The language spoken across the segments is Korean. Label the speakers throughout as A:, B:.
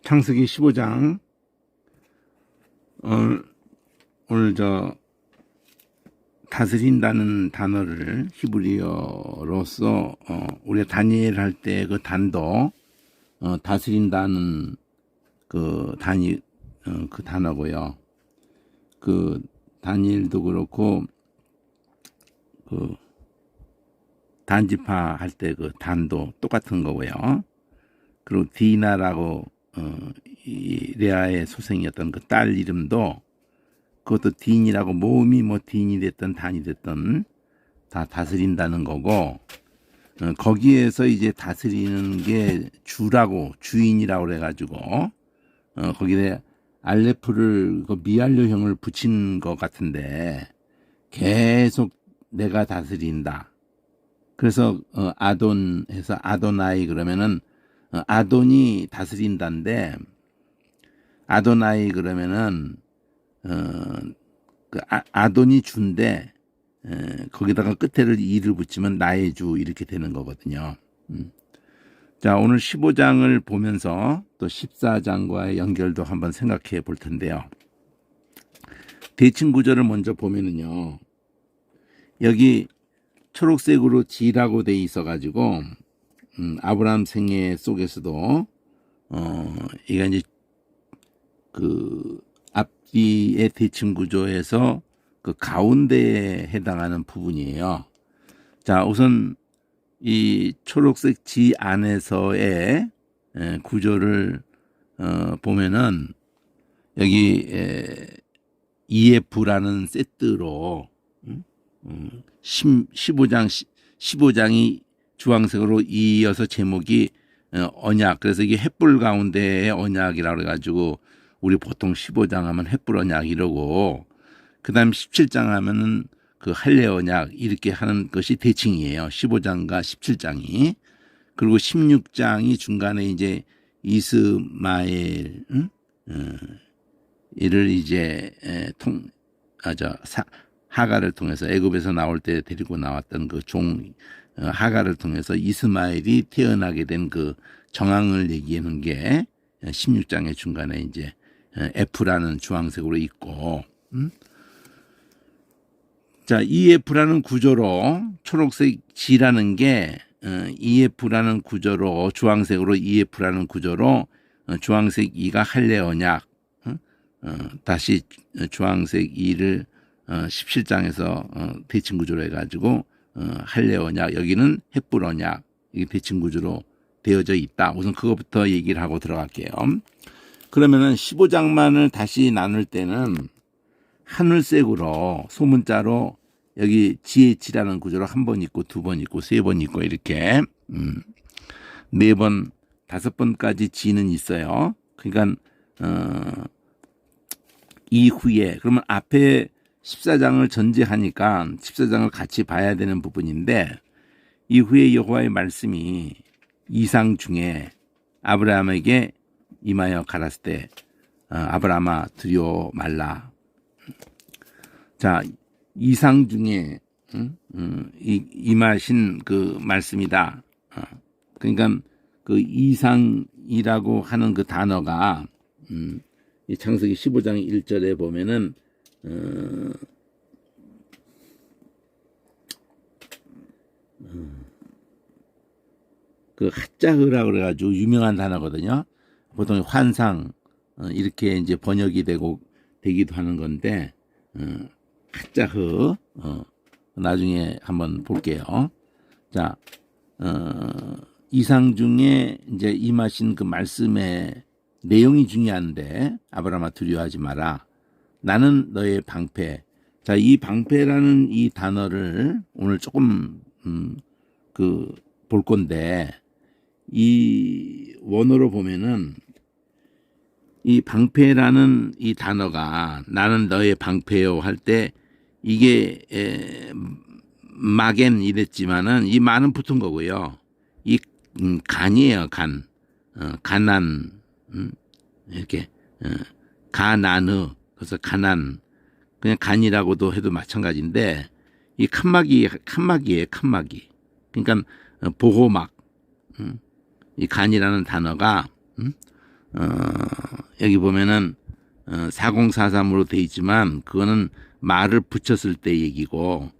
A: 창세기 15장 오늘 다스린다는 단어를 히브리어로서 우리가 다니엘 할 때 그 단도 다스린다는 그 단어고요. 그 다니엘도 그렇고 그 단지파 할 때 그 단도 똑같은 거고요. 그리고 디나라고 이 레아의 소생이었던 그 딸 이름도 그것도 딘이라고 모음이 뭐 딘이 됐든 단이 됐든 다 다스린다는 거고, 거기에서 이제 다스리는 게 주인이라고 그래가지고 거기에 알레프를 그 미알료형을 붙인 것 같은데 계속 내가 다스린다. 그래서 아돈 해서 아도나이 그러면은 아돈이 다스린다인데, 아도나이 그러면은 그 아돈이 주인데 거기다가 끝에를 이를 붙이면 나의 주 이렇게 되는 거거든요. 자, 오늘 15장을 보면서 또 14장과의 연결도 한번 생각해 볼 텐데요. 대칭 구조를 먼저 보면은요, 여기 초록색으로 지라고 돼 있어 가지고 아브라함 생애 속에서도 이게 이제 그 앞뒤의 대칭 구조에서 그 가운데에 해당하는 부분이에요. 자, 우선 이 초록색 지 안에서의 구조를 보면은 여기 EF라는 세트로 15장이 주황색으로 이어서 제목이 언약. 그래서 이게 횃불 가운데의 언약이라고 해가지고 우리 보통 15장 하면 횃불 언약 이러고, 그 다음 17장 하면은 그 할례 언약 이렇게 하는 것이 대칭이에요. 15장과 17장이. 그리고 16장이 중간에 이제 이스마엘 이를 이제 하가를 통해서 애굽에서 나올 때 데리고 나왔던 그 하가를 통해서 이스마엘이 태어나게 된 그 정황을 얘기하는 게 16장의 중간에 이제 F라는 주황색으로 있고, 자, EF라는 구조로 초록색 G라는 게 EF라는 구조로 주황색으로 EF라는 구조로 주황색 E가 할례 언약, 다시 주황색 E를 17장에서 대칭 구조로 해가지고 할례 언약, 여기는 횃불 언약, 이게 대칭 구조로 되어져 있다. 우선 그것부터 얘기를 하고 들어갈게요. 그러면은 15장만을 다시 나눌 때는 하늘색으로 소문자로 여기 GH라는 구조로 한 번 있고 두 번 있고 세 번 있고 이렇게 4번, 5번까지 G는 있어요. 그러니까 이후에 그러면 앞에 14장을 전제하니까 14장을 같이 봐야 되는 부분인데, 이후에 여호와의 말씀이 이상 중에 아브라함에게 임하여 가라스 때 아브라함아 두려워 말라. 자, 이상 중에 임하신 그 말씀이다. 그러니까 그 이상이라고 하는 그 단어가 이 창세기 15장 1절에 보면은 그 하짜흐라고 그래가지고 유명한 단어거든요. 보통 환상 이렇게 이제 번역이 되기도 하는 건데, 하짜흐 나중에 한번 볼게요. 자, 이상 중에 이제 임하신 그 말씀의 내용이 중요한데, 아브라함아 두려워하지 마라. 나는 너의 방패. 자, 이 방패라는 이 단어를 오늘 조금 볼 건데, 이 원어로 보면은 이 방패라는 이 단어가 나는 너의 방패요 할 때 이게 마겐 이랬지만은 이 마는 붙은 거고요. 이 간이에요. 가난 이렇게 가나느, 그래서 가난, 그냥 간이라고도 해도 마찬가지인데, 이 칸막이에요. 칸막이. 그러니까 보호막. 이 간이라는 단어가 여기 보면은 4043으로 돼 있지만 그거는 말을 붙였을 때 얘기고,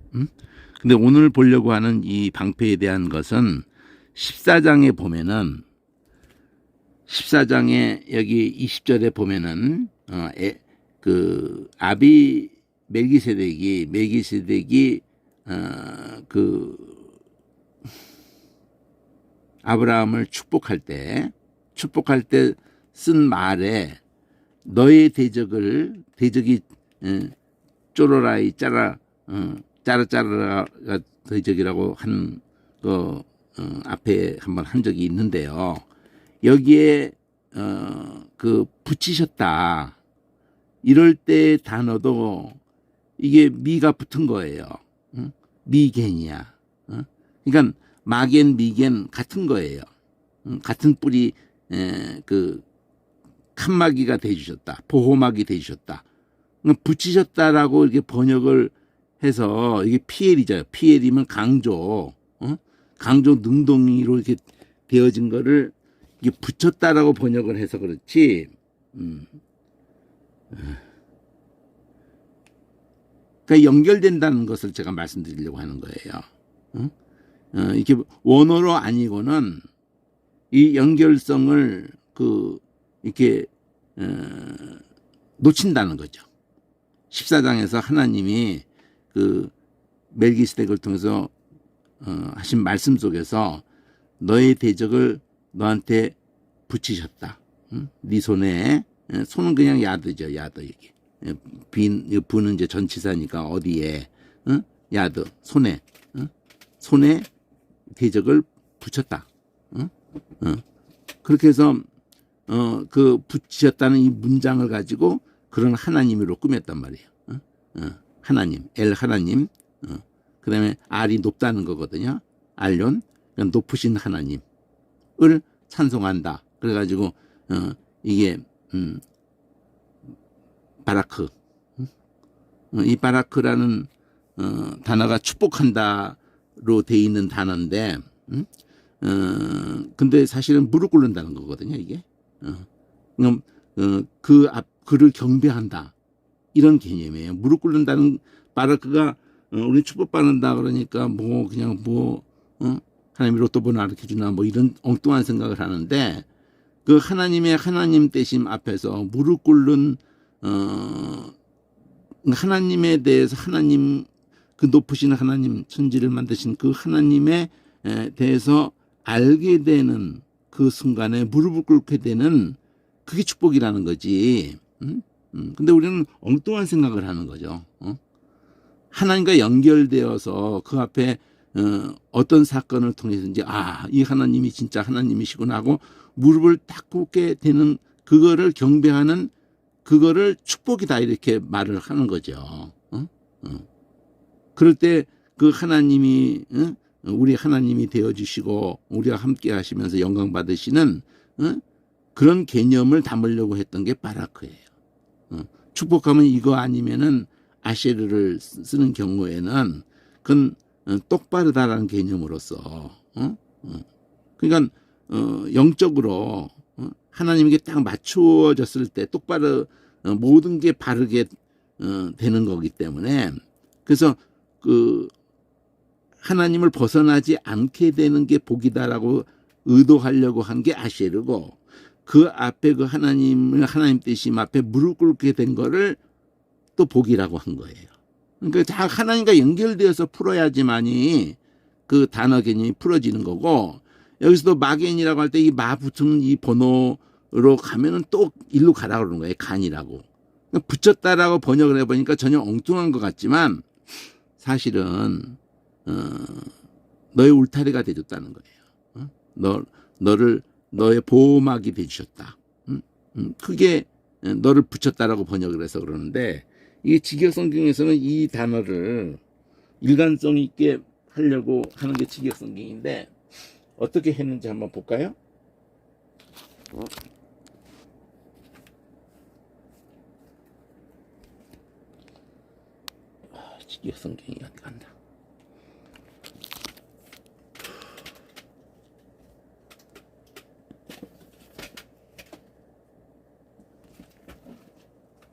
A: 근데 오늘 보려고 하는 이 방패에 대한 것은 14장에 보면은 14장에 여기 20절에 보면은 그 아비 멜기세덱이 그 아브라함을 축복할 때 쓴 말에 너의 대적이 쪼로라이 짜라가 대적이라고 한 거 앞에 한번 한 적이 있는데요. 여기에 그 붙이셨다 이럴 때 단어도 이게 미가 붙은 거예요. 미겐이야. 그러니까 마겐 미겐 같은 거예요. 같은 뿌리 그 칸막이가 돼주셨다. 보호막이 돼주셨다. 붙이셨다라고 이렇게 번역을 해서 이게 피엘이죠. 피엘이면 강조, 강조 능동이로 이렇게 되어진 거를 이게 붙였다라고 번역을 해서 그렇지. 그러니까 연결된다는 것을 제가 말씀드리려고 하는 거예요. 이렇게 원어로 아니고는 이 연결성을 이렇게 놓친다는 거죠. 14장에서 하나님이 그 멜기스덱을 통해서 하신 말씀 속에서 너의 대적을 너한테 붙이셨다. 네 손에, 손은 그냥 야드죠. 야드 이게. 부는 이제 전치사니까 어디에, 야드 손에, 손에 대적을 붙였다. 그렇게 해서 그 붙이셨다는 이 문장을 가지고 그런 하나님으로 꾸몄단 말이에요. 하나님, 엘 하나님. 그다음에 알이 높다는 거거든요. 알론, 그러니까 높으신 하나님을 찬송한다. 그래가지고 이게 바라크. 이 바라크라는 단어가 축복한다로 돼 있는 단어인데, 근데 사실은 무릎 꿇는다는 거거든요, 이게. 그를 경배한다. 이런 개념이에요. 무릎 꿇는다는 바라크가 우리 축복받는다 그러니까 그냥 하나님이 로또 번호 알려주나 이런 엉뚱한 생각을 하는데 그 하나님 되심 앞에서 무릎 꿇는 하나님에 대해서 하나님 그 높으신 하나님 천지를 만드신 그 하나님에 대해서 알게 되는 그 순간에 무릎을 꿇게 되는 그게 축복이라는 거지. 근데 우리는 엉뚱한 생각을 하는 거죠. 하나님과 연결되어서 그 앞에 어떤 사건을 통해서인지 이 하나님이 진짜 하나님이시구나 하고 무릎을 딱 꿇게 되는 그거를 경배하는 그거를 축복이다 이렇게 말을 하는 거죠. 그럴 때 그 하나님이 우리 하나님이 되어주시고 우리와 함께 하시면서 영광 받으시는 그런 개념을 담으려고 했던 게 바라크예요. 축복하면 이거 아니면은 아쉐르를 쓰는 경우에는 그건 똑바르다라는 개념으로서 그러니까 영적으로 하나님에게 딱 맞추어졌을 때 똑바로 모든 게 바르게 되는 거기 때문에 그래서 그 하나님을 벗어나지 않게 되는 게 복이다라고 의도하려고 한 게 아쉐르고 그 앞에 그 하나님 되심 앞에 무릎 꿇게 된 거를 또 복이라고 한 거예요. 그러니까 다 하나님과 연결되어서 풀어야지만이 그 단어 개념이 풀어지는 거고 여기서도 마겐이라고 할 때 이 마 붙은 이 번호로 가면은 또 일로 가라 그러는 거예요. 간이라고. 그러니까 붙였다라고 번역을 해보니까 전혀 엉뚱한 것 같지만 사실은 너의 울타리가 돼줬다는 거예요. 너의 보호막이 돼주셨다. 그게 너를 붙였다라고 번역을 해서 그러는데 이게 직역성경에서는 이 단어를 일관성 있게 하려고 하는 게 직역성경인데 어떻게 했는지 한번 볼까요? 직역성경이 어디 간다.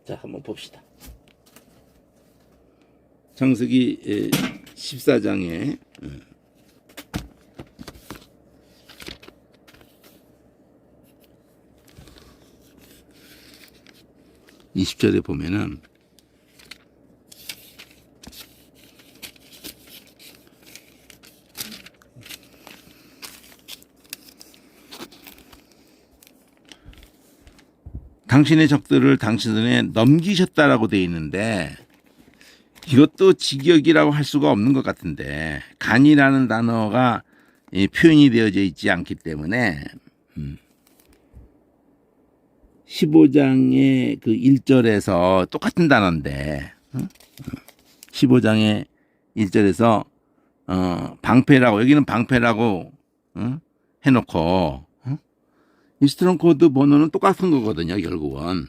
A: 자, 한번 봅시다. 창세기 14장에 20절에 보면은 당신의 적들을 당신들에 넘기셨다라고 되어 있는데 이것도 직역이라고 할 수가 없는 것 같은데 간이라는 단어가 표현이 되어져 있지 않기 때문에 15장의 그 1절에서 똑같은 단어인데 15장의 1절에서 방패라고 여기는 방패라고 해놓고 이 스트롱 코드 번호는 똑같은 거거든요. 결국은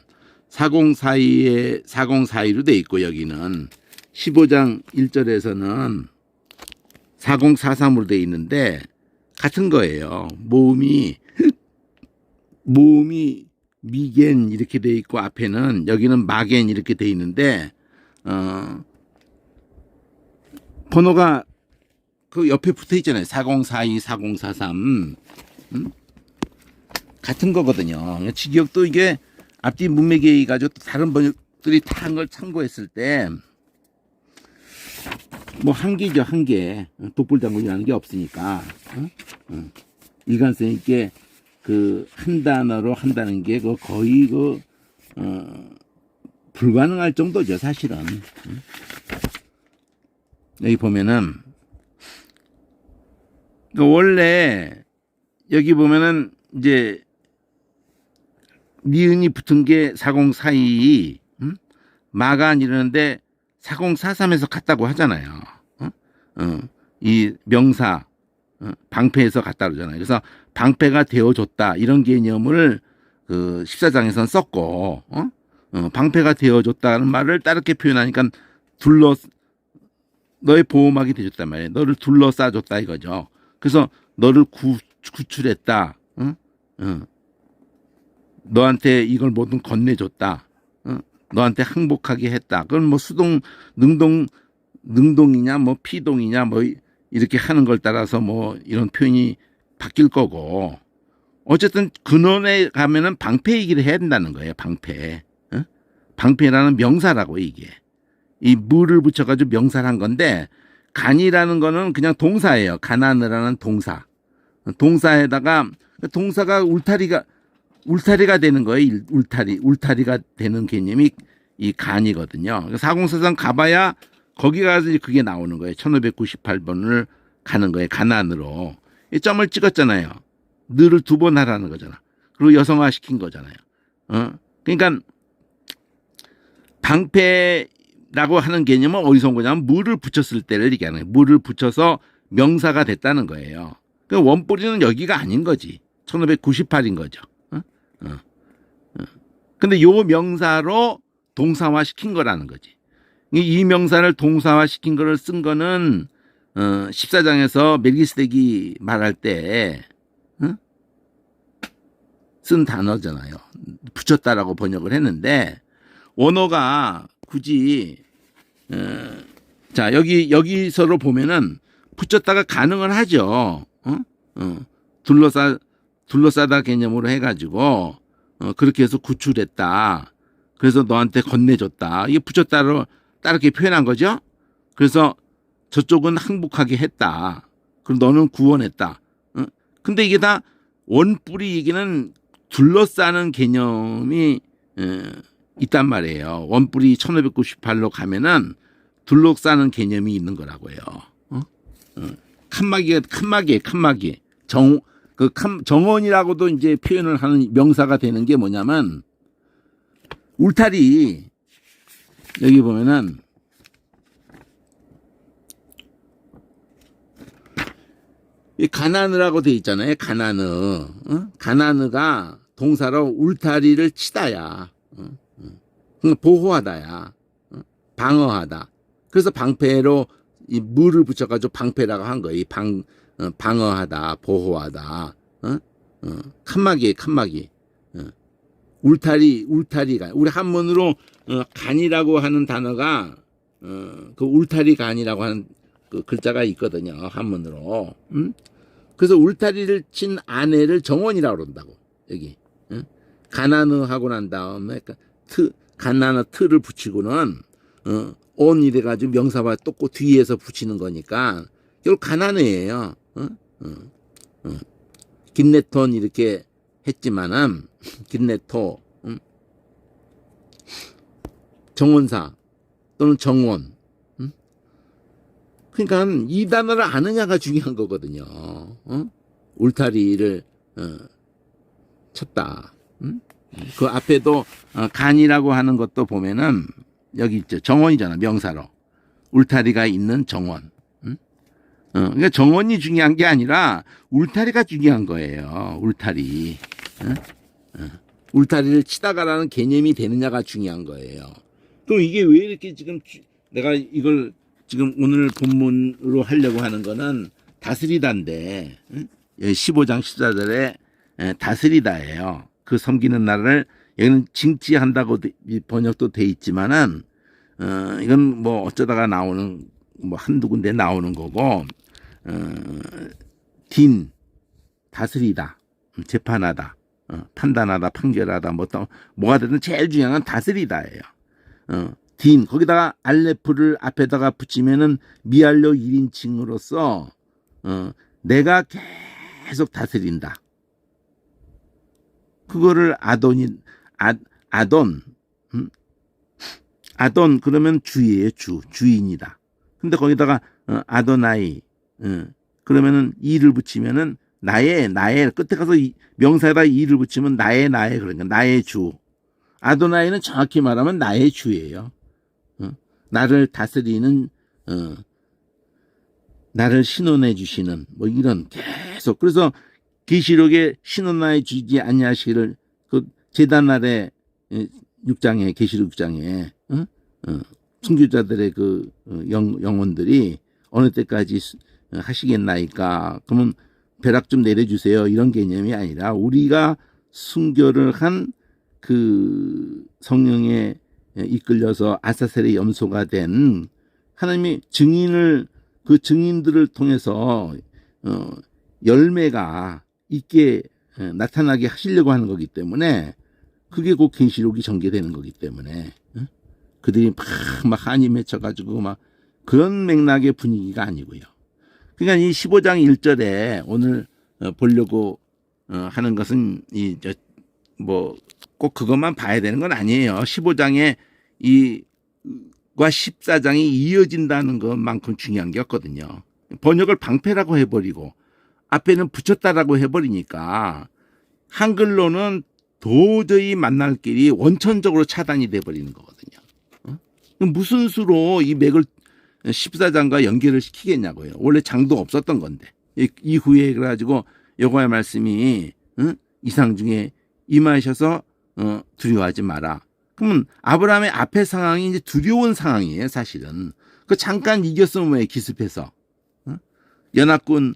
A: 4042로 돼 있고 여기는 15장 1절에서는 4043으로 돼 있는데 같은 거예요. 모음이 미겐 이렇게 돼 있고 앞에는 여기는 마겐 이렇게 돼 있는데 번호가 그 옆에 붙어 있잖아요. 4042, 4043 같은 거거든요. 직역도 이게 앞뒤 문맥에 가지고 다른 번역들이 다 한 걸 참고했을 때 뭐 한계죠, 한계. 독불장군이라는 게 없으니까 일관성 있게 그 한 단어로 한다는 게 그 거의 그 불가능할 정도죠, 사실은. 여기 보면은 원래 여기 보면은 이제 니은이 붙은 게 4042, 마가 이러는데 4043에서 갔다고 하잖아요. 이 명사 방패에서 갔다 그러잖아요. 그래서 방패가 되어줬다 이런 개념을 그 14장에서는 썼고 방패가 되어줬다는 말을 따르게 표현하니까 너의 보호막이 되어줬단 말이에요. 너를 둘러싸줬다 이거죠. 그래서 너를 구출했다. 너한테 이걸 뭐든 건네줬다. 너한테 항복하게 했다. 그건 뭐 능동이냐 뭐 피동이냐 뭐 이렇게 하는 걸 따라서 뭐 이런 표현이 바뀔 거고 어쨌든 근원에 가면은 방패 얘기를 해야 된다는 거예요. 방패. 방패라는 명사라고 이게. 이 물을 붙여가지고 명사를 한 건데 간이라는 거는 그냥 동사예요. 가나느라는 동사. 동사에다가 동사가 울타리가 되는 거예요. 울타리가 되는 개념이 이 간이거든요. 4043 가봐야 거기 가서 그게 나오는 거예요. 1598번을 가는 거예요. 가난으로. 이 점을 찍었잖아요. 늘을 2번 하라는 거잖아. 그리고 여성화 시킨 거잖아요. 그러니까 방패라고 하는 개념은 어디서 온 거냐면 물을 붙였을 때를 얘기하는 거예요. 물을 붙여서 명사가 됐다는 거예요. 그 원뿌리는 여기가 아닌 거지. 1598인 거죠. 근데 요 명사로 동사화 시킨 거라는 거지. 이 명사를 동사화 시킨 거를 쓴 거는 14장에서 멜기스덱이 말할 때 쓴 단어잖아요. 붙였다라고 번역을 했는데 원어가 굳이 자 여기서로 보면은 붙였다가 가능을 하죠. 둘러싸다 개념으로 해가지고 그렇게 해서 구출했다. 그래서 너한테 건네줬다. 이게 붙였다로 따르게 표현한 거죠. 그래서 저쪽은 항복하게 했다. 그럼 너는 구원했다. 근데 이게 다 원뿌리 얘기는 둘러싸는 개념이 있단 말이에요. 원뿌리 1598로 가면은 둘러싸는 개념이 있는 거라고요. 칸막이. 정원이라고도 이제 표현을 하는 명사가 되는 게 뭐냐면 울타리 여기 보면은 이 가나느라고 돼 있잖아요. 가나느가 동사로 울타리를 치다야. 보호하다야. 방어하다. 그래서 방패로 이 물을 붙여가지고 방패라고 한 거예요. 방어하다, 보호하다. 칸막이. 울타리가 우리 한문으로 간이라고 하는 단어가 그 울타리 간이라고 하는 그 글자가 있거든요. 한문으로. 그래서 울타리를 친 아내를 정원이라고 그런다고. 여기. 가나느 하고 난 다음에 가나느 트를 붙이고는 온 이래 가지고 명사와 똑고 뒤에서 붙이는 거니까 결국 가나느예요. 긴네톤 이렇게 했지만은 긴네토 정원사 또는 정원. 그러니까 이 단어를 아느냐가 중요한 거거든요. 울타리를 쳤다. 그 앞에도 간이라고 하는 것도 보면은 여기 있죠. 정원이잖아. 명사로. 울타리가 있는 정원. 그러니까 정원이 중요한 게 아니라 울타리가 중요한 거예요. 울타리. 울타리를 치다가라는 개념이 되느냐가 중요한 거예요. 그럼 이게 왜 이렇게 지금 내가 이걸 지금 오늘 본문으로 하려고 하는 거는 다스리다인데 15장 14절에 다스리다예요. 그 섬기는 나라를 여기는 징지한다고 번역도 돼 있지만은 이건 뭐 어쩌다가 나오는 뭐 한두 군데 나오는 거고 딘 다스리다 재판하다 판단하다 판결하다 뭐가 되든 제일 중요한 건 다스리다예요. 딘 거기다가 알레프를 앞에다가 붙이면은 미알료 1인칭으로서 내가 계속 다스린다. 그거를 아돈 그러면 주예요. 주인이다. 근데 거기다가 아도나이 그러면은 이를 붙이면은 나의 끝에 가서 명사에다 이를 붙이면 나의 그러니까 나의 주. 아도나이는 정확히 말하면 나의 주예요. 나를 다스리는 나를 신원해 주시는 뭐 이런 계속 그래서 계시록에 신원하여 주지 아니하시기를 그 제단 아래 6장에 계시록 6장에 순교자들의 그 영혼들이 어느 때까지 하시겠나이까 그러면 벼락 좀 내려주세요 이런 개념이 아니라 우리가 순교를 한 그 성령에 이끌려서 아사셀의 염소가 된 하나님이 그 증인들을 통해서 열매가 있게 나타나게 하시려고 하는 거기 때문에 그게 곧 계시록이 전개되는 거기 때문에 그들이 막 한이 맺혀가지고 막 그런 맥락의 분위기가 아니고요. 그러니까 이 15장 1절에 오늘 보려고 하는 것은 꼭 그것만 봐야 되는 건 아니에요. 15장에 과 14장이 이어진다는 것만큼 중요한 게 없거든요. 번역을 방패라고 해버리고 앞에는 붙였다라고 해버리니까 한글로는 도저히 만날 길이 원천적으로 차단이 돼버리는 거거든요. 무슨 수로 이 맥을 14장과 연결을 시키겠냐고요. 원래 장도 없었던 건데 이후에 그래가지고 여호와의 말씀이 이상 중에 임하셔서 두려워하지 마라. 그러면 아브라함의 앞의 상황이 이제 두려운 상황이에요, 사실은. 그 잠깐 이겼으면 왜 기습해서 연합군을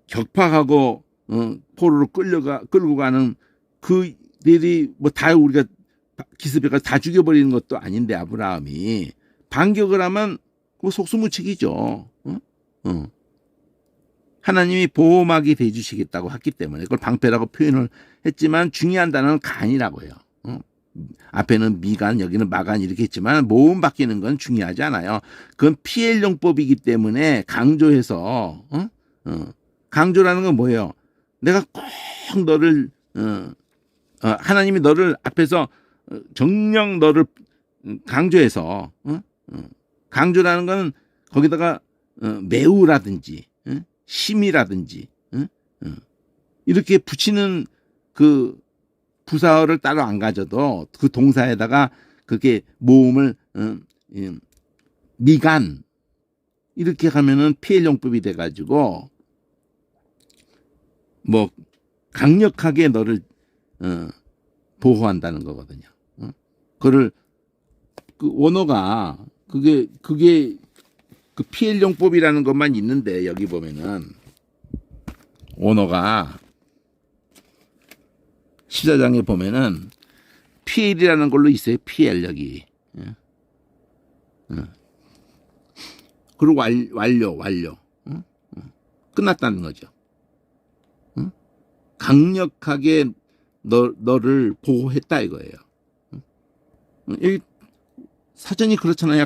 A: 격파하고 포로로 끌고 가는 그들이 뭐 다 우리가 기습해가 다 죽여버리는 것도 아닌데 아브라함이 반격을 하면 그 속수무책이죠. 하나님이 보호막이 돼주시겠다고 했기 때문에 그걸 방패라고 표현을 했지만 중요한 단어는 간이라고 해요. 앞에는 미간 여기는 마간 이렇게 했지만 모음 바뀌는 건 중요하지 않아요. 그건 피헬용법이기 때문에 강조해서 강조라는 건 뭐예요? 내가 꼭 너를 하나님이 너를 앞에서 정령 너를 강조해서 강조라는 건 거기다가 매우라든지 심이라든지 이렇게 붙이는 그 부사어를 따로 안 가져도 그 동사에다가 그게 모음을 미간 이렇게 하면은 피해용법이 돼가지고 뭐 강력하게 너를 보호한다는 거거든요. 그거를 그 원어가 그게 그 피해용법이라는 것만 있는데 여기 보면은 원어가 14장에 보면은 PL이라는 걸로 있어요. PL 여기. 예. 그리고 완료. 끝났다는 거죠. 강력하게 너를 보호했다 이거예요. 여기 사전이 그렇잖아요.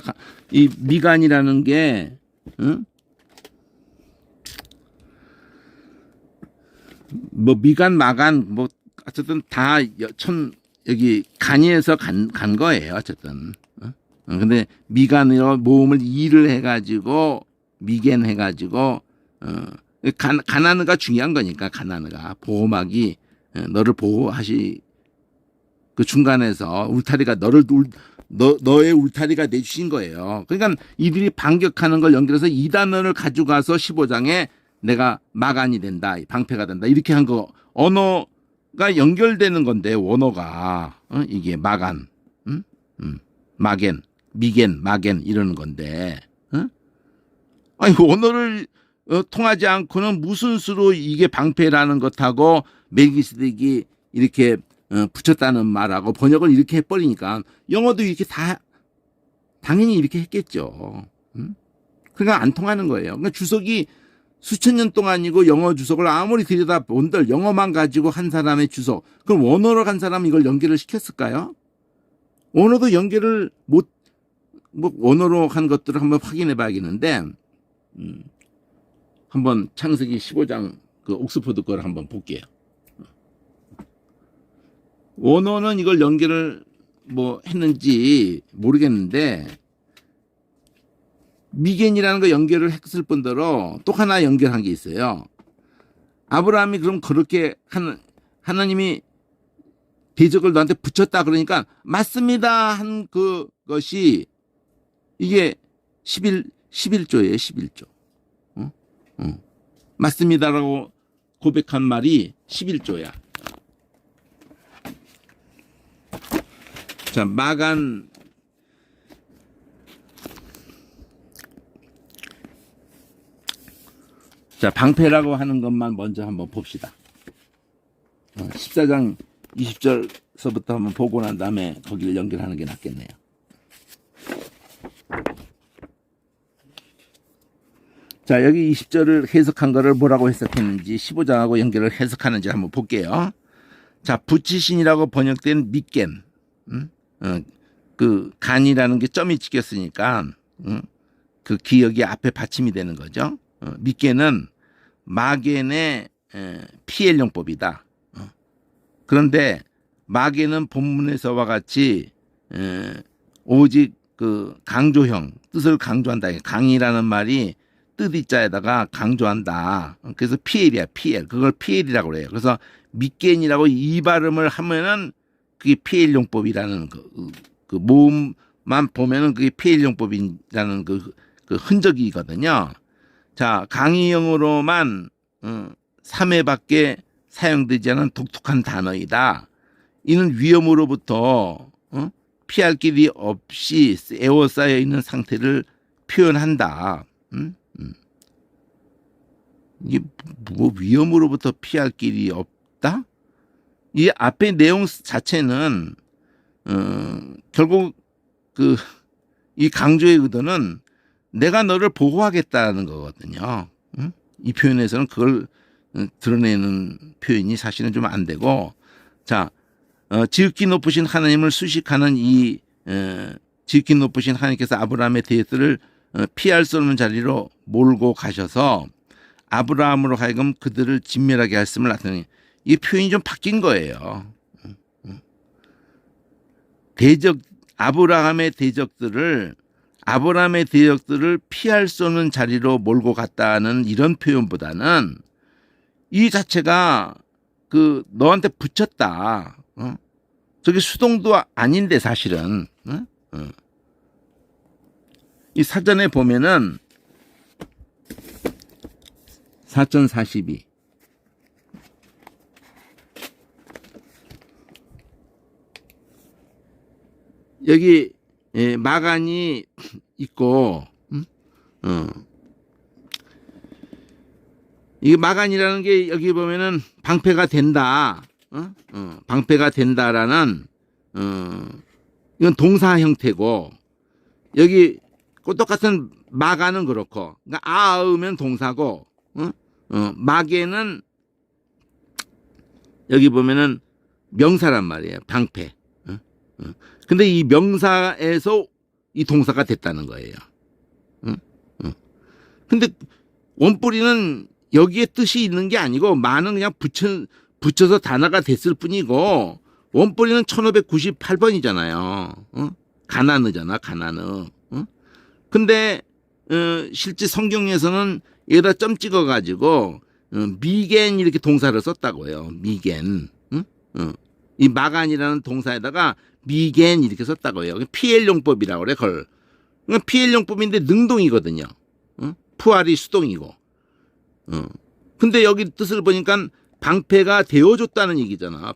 A: 이 미간이라는 게 뭐 미간 마간 뭐 어쨌든 다 여기 간이에서 간 거예요. 어쨌든. 근데 미간으로 모음을 이를 해가지고 미겐 해가지고 가나느가 중요한 거니까 가나느가 보호막이 너를 보호하시 그 중간에서 울타리가 너의 울타리가 내주신 거예요. 그러니까 이들이 반격하는 걸 연결해서 이 단어를 가져가서 15장에 내가 마간이 된다, 방패가 된다 이렇게 한 거 언어가 연결되는 건데 원어가 이게 마간, 마겐, 미겐, 마겐 이러는 건데, 아니 언어를 통하지 않고는 무슨 수로 이게 방패라는 것하고 멜기세덱이 이렇게 붙였다는 말하고 번역을 이렇게 해버리니까 영어도 이렇게 다 당연히 이렇게 했겠죠. 그러니까 안 통하는 거예요. 그러니까 주석이 수천 년 동안이고 영어 주석을 아무리 들여다본들 영어만 가지고 한 사람의 주석, 그럼 원어로 간 사람은 이걸 연결을 시켰을까요? 원어도 연결을 못, 뭐 원어로 한 것들을 한번 확인해 봐야겠는데, 한번 창세기 15장 그 옥스퍼드 거를 한번 볼게요. 원어는 이걸 연결을 뭐 했는지 모르겠는데 미겐이라는 거 연결을 했을 뿐더러 또 하나 연결한 게 있어요. 아브라함이 그럼 그렇게 하나님이 대적을 너한테 붙였다 그러니까 맞습니다 한 그것이 이게 11조예요. 11조. 맞습니다라고 고백한 말이 11조야. 자, 마간 자, 방패라고 하는 것만 먼저 한번 봅시다. 14장 20절서부터 한번 보고 난 다음에 거기를 연결하는 게 낫겠네요. 자, 여기 20절을 해석한 거를 뭐라고 해석했는지 15장하고 연결을 해석하는지 한번 볼게요. 자, 붙이신이라고 번역된 밑겐. 그 간이라는 게 점이 찍혔으니까 그 기억이 앞에 받침이 되는 거죠. 밑겐은 마겐의 PL용법이다. 그런데 마겐은 본문에서와 같이 오직 그 강조형 뜻을 강조한다. 강이라는 말이 뜻이자에다가 강조한다. 그래서 PL이야, PL. 그걸 PL이라고 그래요. 그래서 밑겐이라고 이 발음을 하면은 그게 PL용법이라는 그 모음만 보면은 그게 PL용법이라는 그 흔적이거든요. 자, 강의형으로만 3회밖에 사용되지 않은 독특한 단어이다. 이는 위험으로부터 피할 길이 없이 에워싸여 있는 상태를 표현한다. 이게 뭐 위험으로부터 피할 길이 없다? 이 앞에 내용 자체는 결국 이 강조의 의도는 내가 너를 보호하겠다는 거거든요. 이 표현에서는 그걸 드러내는 표현이 사실은 좀 안 되고, 자, 지극히 높으신 하나님을 수식하는 이 지극히 높으신 하나님께서 아브라함의 대들을 피할 수 없는 자리로 몰고 가셔서 아브라함으로 하여금 그들을 진멸하게 하였음을 나타내니 이 표현이 좀 바뀐 거예요. 아브라함의 대적들을 피할 수 없는 자리로 몰고 갔다는 이런 표현보다는 이 자체가 너한테 붙였다. 저게 수동도 아닌데 사실은. 이 사전에 보면은 4042 여기 마간이 있고, 이게 마간이라는 게 여기 보면은 방패가 된다. 방패가 된다라는 이건 동사 형태고, 여기 똑같은 마가는 그렇고, 그러니까 아으면 동사고, 마개는 여기 보면은 명사란 말이에요. 방패. 근데 이 명사에서 이 동사가 됐다는 거예요. 근데 원뿌리는 여기에 뜻이 있는 게 아니고 마는 그냥 붙여서 단어가 됐을 뿐이고, 원뿌리는 1598번이잖아요. 가나느잖아, 가나느. 근데 실제 성경에서는 여기다 점 찍어가지고 미겐 이렇게 동사를 썼다고요. 미겐. 이 마간이라는 동사에다가 미겐 이렇게 썼다고요. PL용법이라고 그래, 그걸. 그러니까 PL용법인데 능동이거든요. 푸알이 수동이고. 근데 여기 뜻을 보니까 방패가 되어줬다는 얘기잖아.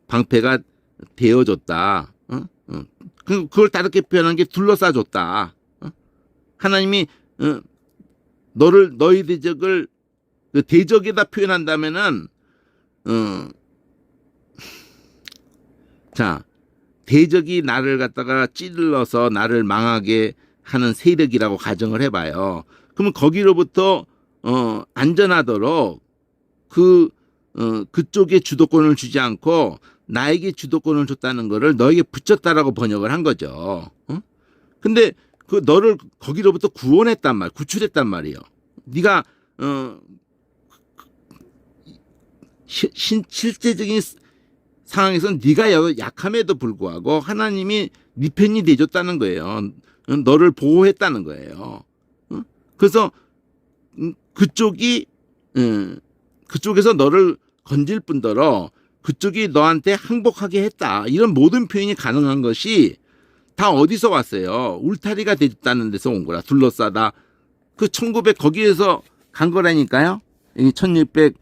A: 방패가 되어줬다. 그걸 다르게 표현한 게 둘러싸줬다. 하나님이 너희 대적을 그 대적에다 표현한다면은 자, 대적이 나를 갖다가 찔러서 나를 망하게 하는 세력이라고 가정을 해봐요. 그러면 거기로부터 안전하도록 그쪽에 주도권을 주지 않고 나에게 주도권을 줬다는 거를 너에게 붙였다라고 번역을 한 거죠. 근데 그 너를 거기로부터 구원했단 말, 구출했단 말이에요. 네가 실제적인 상황에서는 네가 약함에도 불구하고 하나님이 네 편이 돼줬다는 거예요. 너를 보호했다는 거예요. 그래서 그쪽에서 너를 건질 뿐더러 그쪽이 너한테 항복하게 했다. 이런 모든 표현이 가능한 것이 다 어디서 왔어요? 울타리가 됐다는 데서 온 거라. 둘러싸다. 그 1900 거기에서 간 거라니까요. 여기 1600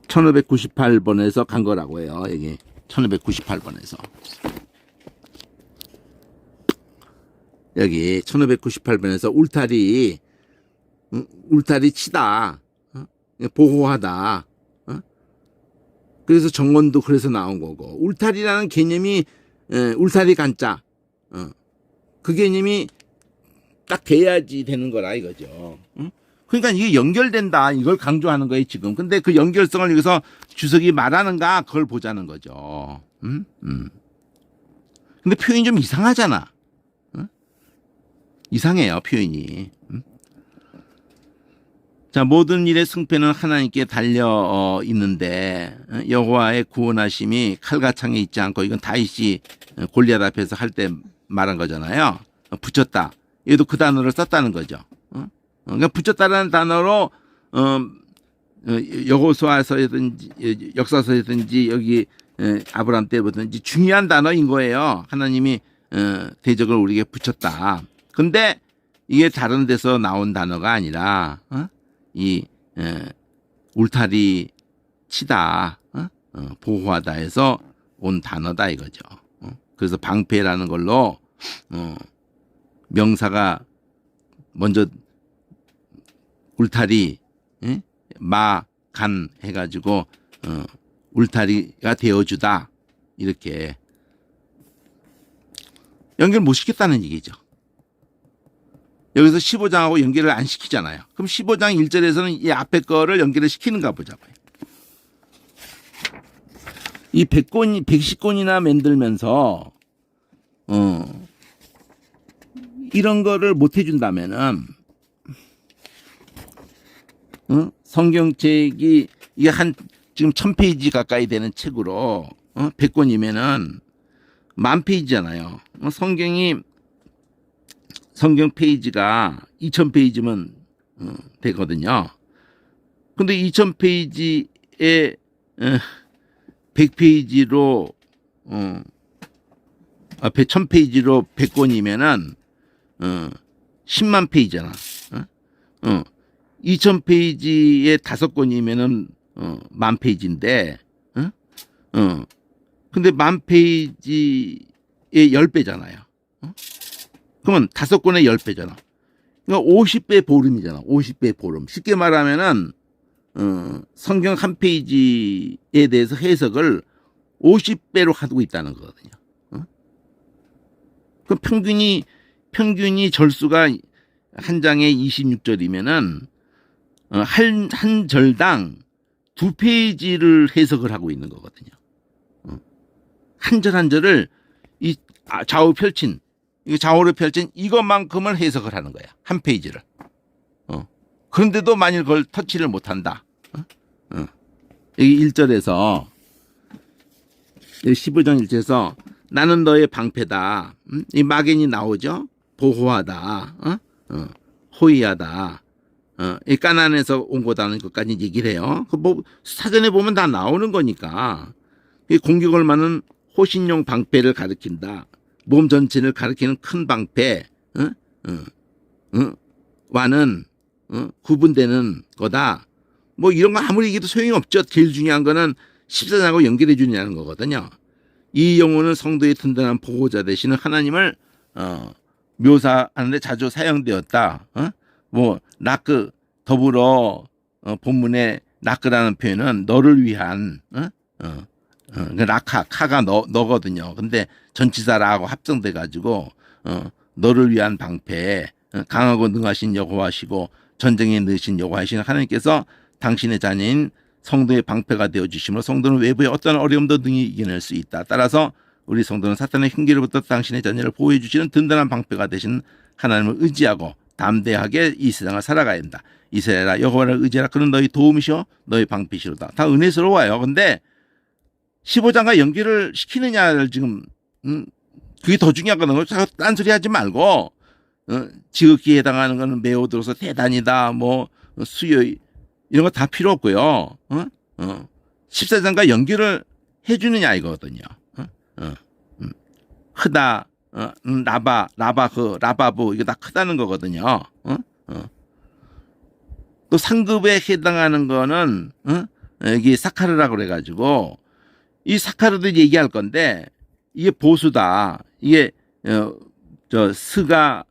A: 1598번에서 간 거라고 해요. 여기 1598번에서. 여기 1598번에서 울타리 치다. 보호하다. 그래서 정원도 그래서 나온 거고. 울타리라는 개념이 울타리 간자. 그 개념이 딱 돼야지 되는 거라 이거죠. 그러니까 이게 연결된다. 이걸 강조하는 거예요, 지금. 근데 그 연결성을 여기서 주석이 말하는가 그걸 보자는 거죠. 근데 표현이 좀 이상하잖아. 이상해요, 표현이. 자, 모든 일의 승패는 하나님께 달려 있는데 여호와의 구원하심이 칼과 창에 있지 않고, 이건 다윗이 골리앗 앞에서 할 때 말한 거잖아요. 붙였다. 얘도 그 단어를 썼다는 거죠. 그러니까 붙였다라는 단어로 여호수아서든지 역사서든지 여기 아브라함 때부터든지 중요한 단어인 거예요. 하나님이 대적을 우리에게 붙였다. 근데 이게 다른 데서 나온 단어가 아니라 이 울타리 치다, 보호하다에서 온 단어다 이거죠. 그래서 방패라는 걸로 명사가 먼저 울타리, 간 해가지고 울타리가 되어주다 이렇게 연결 못 시켰다는 얘기죠. 여기서 15장하고 연결을 안 시키잖아요. 그럼 15장 1절에서는 이 앞에 거를 연결을 시키는가 보자고요. 이 110권이나 만들면서 이런 거를 못 해준다면은 성경책이 이게 지금 1000페이지 가까이 되는 책으로 100권이면은 10,000페이지잖아요. 성경 페이지가 2000페이지면 되거든요. 근데 2000페이지에 100페이지로 앞에 1000페이지로 100권이면은 10만 페이지잖아. 2000페이지에 5권이면은 10,000페이지인데, 근데 10,000페이지의 10배잖아요. 그러면 5권의 10배잖아. 그러니까 50배 보름이잖아. 50배 보름. 쉽게 말하면은 성경 한 페이지에 대해서 해석을 50배로 하고 있다는 거거든요. 그 평균이 절수가 한 장에 26절이면은 한 절당 2페이지를 해석을 하고 있는 거거든요. 한 절 한 절을 이 좌우로 펼친 이것만큼을 해석을 하는 거야. 한 페이지를. 그런데도 만일 그걸 터치를 못한다. 여기 1절에서 15장 1절에서 나는 너의 방패다. 이 막연이 나오죠. 보호하다. 호의하다. 이 가나안에서 온 거다는 것까지 얘기를 해요. 뭐 사전에 보면 다 나오는 거니까. 이 공격을 많은 호신용 방패를 가리킨다. 몸 전체를 가리키는 큰 방패. 와는 구분되는 거다. 뭐 이런 거 아무리 얘기해도 소용이 없죠. 제일 중요한 거는 14장하고 연결해 주느냐는 거거든요. 이 영혼은 성도의 든든한 보호자 되시는 하나님을 묘사하는데 자주 사용되었다. 뭐 라크 더불어 본문에 라크라는 표현은 너를 위한 카가 너거든요. 근데 전치사라고 합성돼 가지고 너를 위한 방패, 강하고 능하신 여호와시고 전쟁에 느신 여호와이신 하나님께서 당신의 자녀인 성도의 방패가 되어주심으로 성도는 외부의 어떤 어려움도 능히 이겨낼 수 있다. 따라서 우리 성도는 사탄의 흉기로부터 당신의 자녀를 보호해 주시는 든든한 방패가 되신 하나님을 의지하고 담대하게 이 세상을 살아가야 한다. 이스라엘아 여호와를 의지하라. 그는 너희 도움이시오 너희 방패시로다. 다 은혜스러워요. 근데 15장과 연결을 시키느냐를 지금 그게 더 중요하거든요. 딴소리 하지 말고 지극히 해당하는 거는 매우 들어서 대단이다. 뭐 수요 이런 거 다 필요 없고요. 14장과 연결을 해주느냐 이거거든요. 크다, 라바브 이거 다 크다는 거거든요. 또 상급에 해당하는 거는 여기 사카르라고 그래가지고 이 사카르도 얘기할 건데 이게 보수다. 이게 스가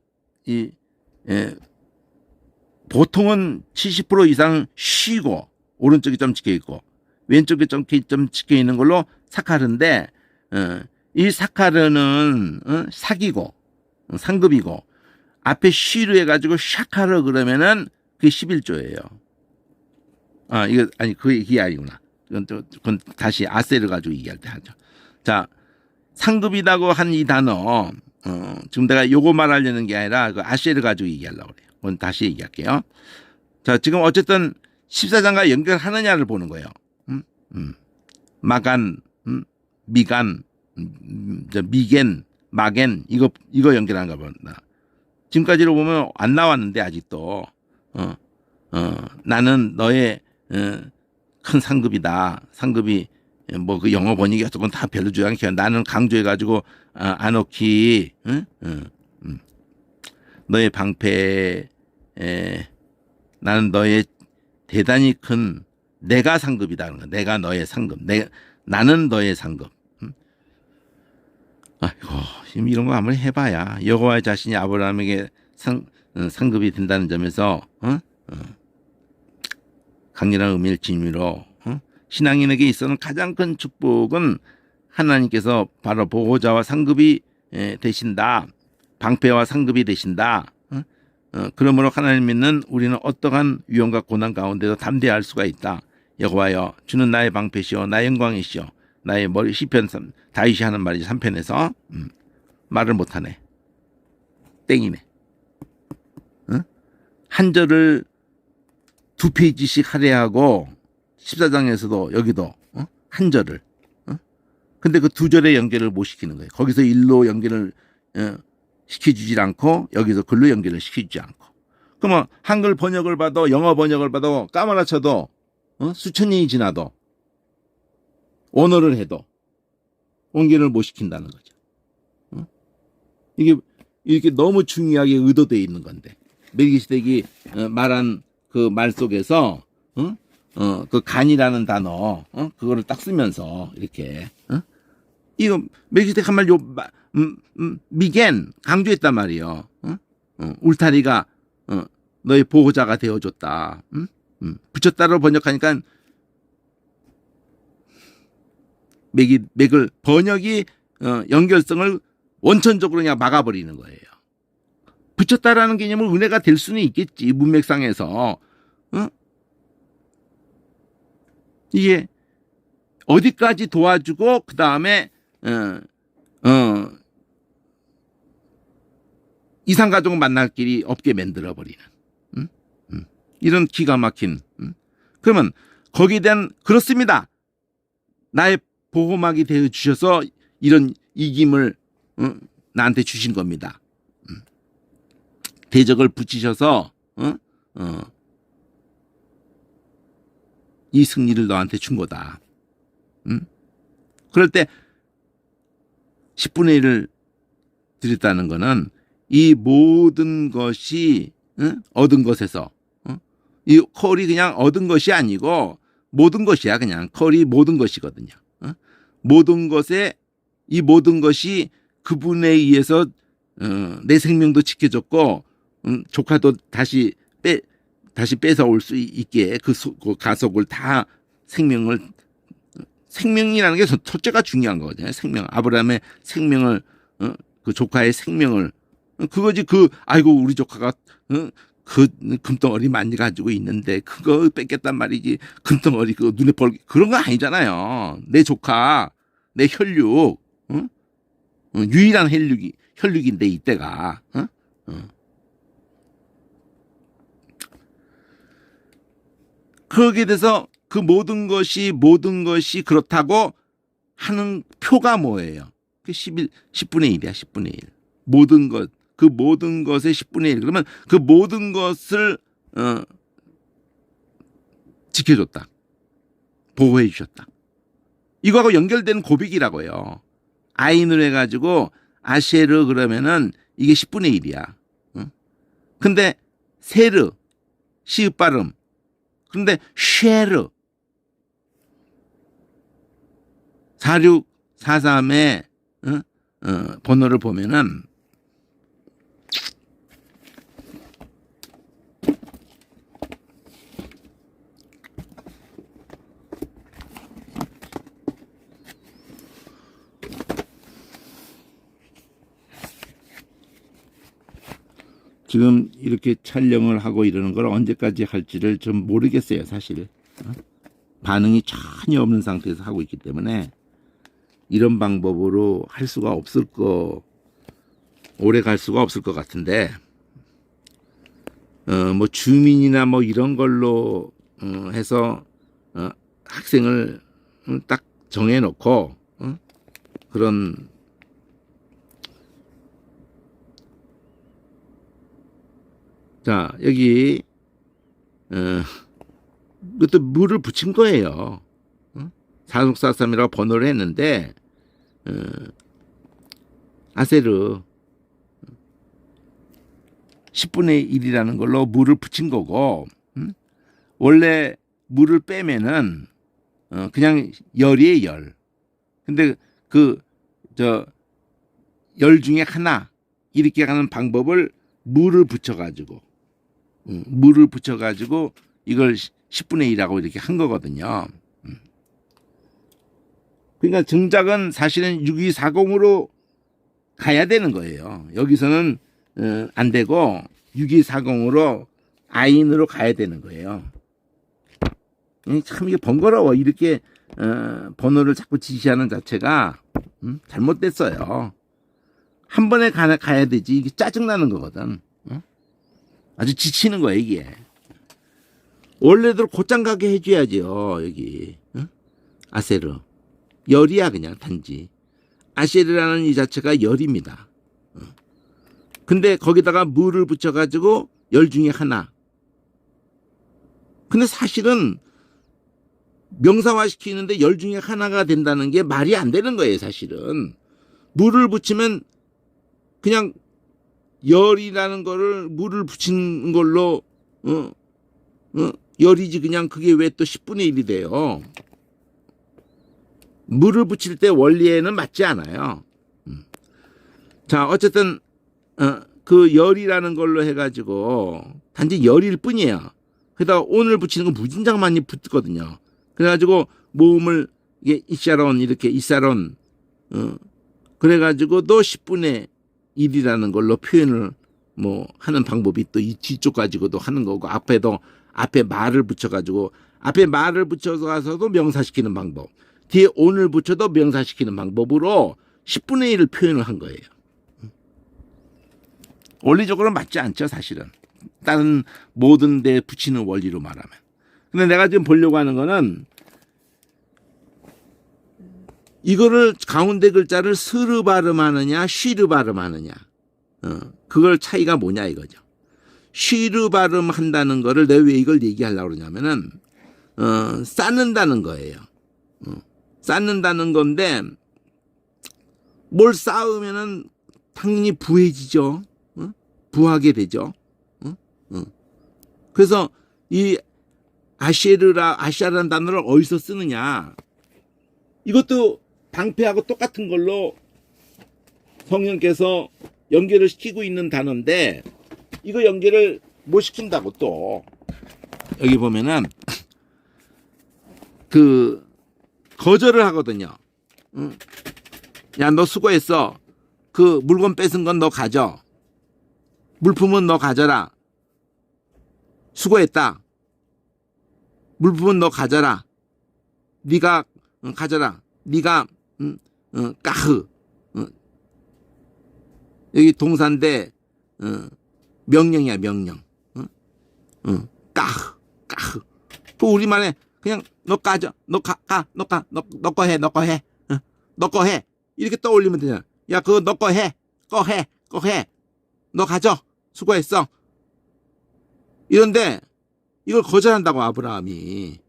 A: 보통은 70% 이상 쉬고 오른쪽에 좀 찍혀 있고 왼쪽에 좀 찍혀 있는 걸로 사카르인데 이 사카르는 사기고 상급이고 앞에 쉬로 해가지고 샤카르 그러면은 그게 11조예요. 이거 아니 그게 아니구나. 그건 다시 아세를 가지고 얘기할 때 하죠. 자, 상급이라고 한 이 단어 지금 내가 요거 말하려는 게 아니라 그 아세를 가지고 얘기하려고 그래요. 그건 다시 얘기할게요. 자, 지금 어쨌든 14장과 연결하느냐를 보는 거예요. 마간, 미간, 미겐, 마겐 이거 연결하는가 본다. 지금까지로 보면 안 나왔는데 아직도 나는 너의 큰 상급이다. 상급이 뭐 그 영어 번역이 어떤 건 다 별로 중요한 게 나는 강조해가지고 아노키 너의 방패 나는 너의 대단히 큰 내가 상급이다. 내가 너의 상급. 나는 너의 상급. 아이고 지금 이런 거 아무리 해봐야 여호와의 자신이 아브라함에게 상급이 된다는 점에서 강렬한 의미를 지니로 신앙인에게 있어서는 가장 큰 축복은 하나님께서 바로 보호자와 상급이 되신다. 방패와 상급이 되신다. 그러므로 하나님 믿는 우리는 어떠한 위험과 고난 가운데도 담대할 수가 있다. 여호와여 주는 나의 방패시오 나의 영광이시오 나의 머리 시편 다윗이 하는 말이지 3편에서 말을 못하네. 땡이네. 한 절을 2페이지씩 할애하고 14장에서도 여기도 한 절을 근데 그 2절의 연결을 못 시키는 거예요. 거기서 일로 연결을 시켜주질 않고 여기서 글로 연결을 시켜주지 않고 그러면 한글 번역을 봐도 영어 번역을 봐도 까무라쳐도 수천 년이 지나도 언어를 해도 연결을 못 시킨다는 거죠. 이게 이렇게 너무 중요하게 의도되어 있는 건데 멜기세덱이 말한 그 말 속에서 그 간이라는 단어 그거를 딱 쓰면서 이렇게 이거 멜기세덱 한 말 미겐 강조했단 말이에요. 울타리가 너의 보호자가 되어줬다. 붙였다로 번역하니까 맥을 번역이 연결성을 원천적으로 그냥 막아버리는 거예요. 붙였다라는 개념은 은혜가 될 수는 있겠지, 문맥상에서. 이게 어디까지 도와주고 그 다음에 이상가족을 만날 길이 없게 만들어버리는 이런 기가 막힌. 그러면 거기에 대한 그렇습니다. 나의 보호막이 되어 주셔서 이런 이김을 나한테 주신 겁니다. 대적을 붙이셔서 이 승리를 너한테 준 거다. 그럴 때 10분의 1을 드렸다는 거는 이 모든 것이 얻은 것에서 이 컬이 그냥 얻은 것이 아니고 모든 것이야. 그냥 컬이 모든 것이거든요. 모든 것에 이 모든 것이 그분에 의해서 내 생명도 지켜줬고 조카도 다시 뺏어올 수 있게 그 가속을 다 생명이라는 게 첫째가 중요한 거거든요. 생명, 아브라함의 생명을 그 조카의 생명을 그거지. 아이고 우리 조카가 그 금덩어리 많이 가지고 있는데 그거 뺏겠단 말이지. 금덩어리 그 눈에 그런 거 아니잖아요. 내 조카, 내 혈육, 유일한 혈육인데 이때가. 거기에 대해서 그 모든 것이 그렇다고 하는 표가 뭐예요? 그 10분의 1이야, 10분의 1. 모든 것, 그 모든 것의 10분의 1. 그러면 그 모든 것을 지켜줬다. 보호해 주셨다. 이거하고 연결된 고백이라고요. 아인으로 해가지고 아셰르 그러면은 이게 10분의 1이야. 근데 세르, 시읍 발음. 그런데 쉐르 4643의 번호를 보면은 지금 이렇게 촬영을 하고 이러는 걸 언제까지 할지를 좀 모르겠어요, 사실. 반응이 전혀 없는 상태에서 하고 있기 때문에 이런 방법으로 할 수가 없을 오래 갈 수가 없을 것 같은데, 뭐 주민이나 뭐 이런 걸로 해서 학생을 딱 정해놓고 그런 자, 여기, 이것도 물을 붙인 거예요. 4643이라고 번호를 했는데, 아세르, 10분의 1이라는 걸로 물을 붙인 거고, 원래 물을 빼면은, 그냥 열이에요, 열. 근데 열 중에 하나, 이렇게 가는 방법을 물을 붙여가지고 이걸 10분의 1하고 이렇게 한 거거든요. 그러니까 정작은 사실은 6240으로 가야 되는 거예요. 여기서는 안 되고 6240으로 아인으로 가야 되는 거예요. 참 이게 번거로워. 이렇게 번호를 자꾸 지시하는 자체가 잘못됐어요. 한 번에 가야 되지. 이게 짜증나는 거거든. 아주 지치는 거야, 이게. 원래대로 곧장 가게 해줘야죠, 여기. 아세르. 열이야, 그냥, 단지. 아세르라는 이 자체가 열입니다. 근데 거기다가 물을 붙여가지고 열 중에 하나. 근데 사실은 명사화시키는데 열 중에 하나가 된다는 게 말이 안 되는 거예요, 사실은. 물을 붙이면 그냥 열이라는 거를 물을 붙인 걸로 열이지 그냥 그게 왜 또 10분의 1이 돼요. 물을 붙일 때 원리에는 맞지 않아요. 자, 어쨌든 그 열이라는 걸로 해가지고 단지 열일 뿐이에요. 그러다 온을 붙이는 건 무진장 많이 붙거든요. 그래가지고 모음을 이게 이샤론 이렇게 이사론 그래가지고 또 10분의 1이라는 걸로 표현을 뭐 하는 방법이 또 이 뒤쪽 가지고도 하는 거고 앞에 말을 붙여가지고 앞에 말을 붙여서 가서도 명사시키는 방법 뒤에 온을 붙여도 명사시키는 방법으로 10분의 1을 표현을 한 거예요. 원리적으로는 맞지 않죠 사실은. 다른 모든 데 붙이는 원리로 말하면. 근데 내가 지금 보려고 하는 거는 이거를 가운데 글자를 스르 발음하느냐 쉬르 발음하느냐 그걸 차이가 뭐냐 이거죠. 쉬르 발음한다는 거를 내가 왜 이걸 얘기하려고 그러냐면은 쌓는다는 거예요. 쌓는다는 건데 뭘 쌓으면은 당연히 부해지죠. 부하게 되죠. 그래서 이 아시아라는 단어를 어디서 쓰느냐. 이것도 방패하고 똑같은 걸로 성령께서 연결을 시키고 있는 단어인데 이거 연결을 못 시킨다고 또 여기 보면은 그 거절을 하거든요. 야, 너 수고했어. 그 물건 뺏은 건 너 가져. 물품은 너 가져라. 수고했다. 물품은 너 가져라. 네가 가져라. 네가 까흐. 여기 동사인데 명령이야 명령. 까흐 까흐. 그 우리말에 그냥 너 가져. 너 거 해. 너 거 해. 이렇게 떠올리면 되잖아. 야 그거 너 거 해. 거 해. 너 가져. 수고했어. 이런데 이걸 거절한다고 아브라함이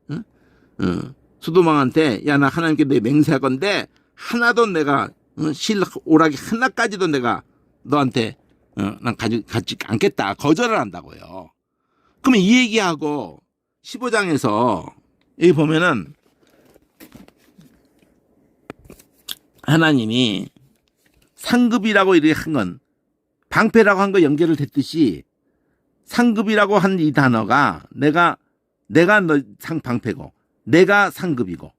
A: 소돔왕한테 야 나 하나님께 내 맹세할 건데 하나도 내가 오락이 하나까지도 내가 너한테 난 갖지 않겠다 거절을 한다고요. 그러면 이 얘기하고 15장에서 여기 보면은 하나님이 상급이라고 이렇게 한 건 방패라고 한 거 연결을 됐듯이 상급이라고 한 이 단어가 내가 너 방패고 내가 상급이고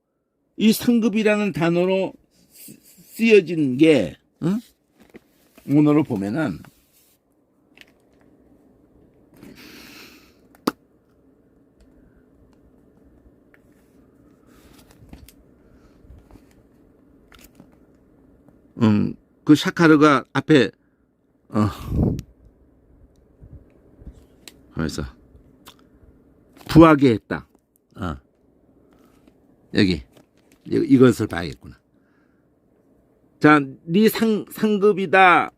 A: 이 상급이라는 단어로 쓰여진 게 오늘을 보면은 그 샤카르가 앞에 그래서 부하게 했다. 여기 이것을 봐야겠구나. 자, 네 상급이다라는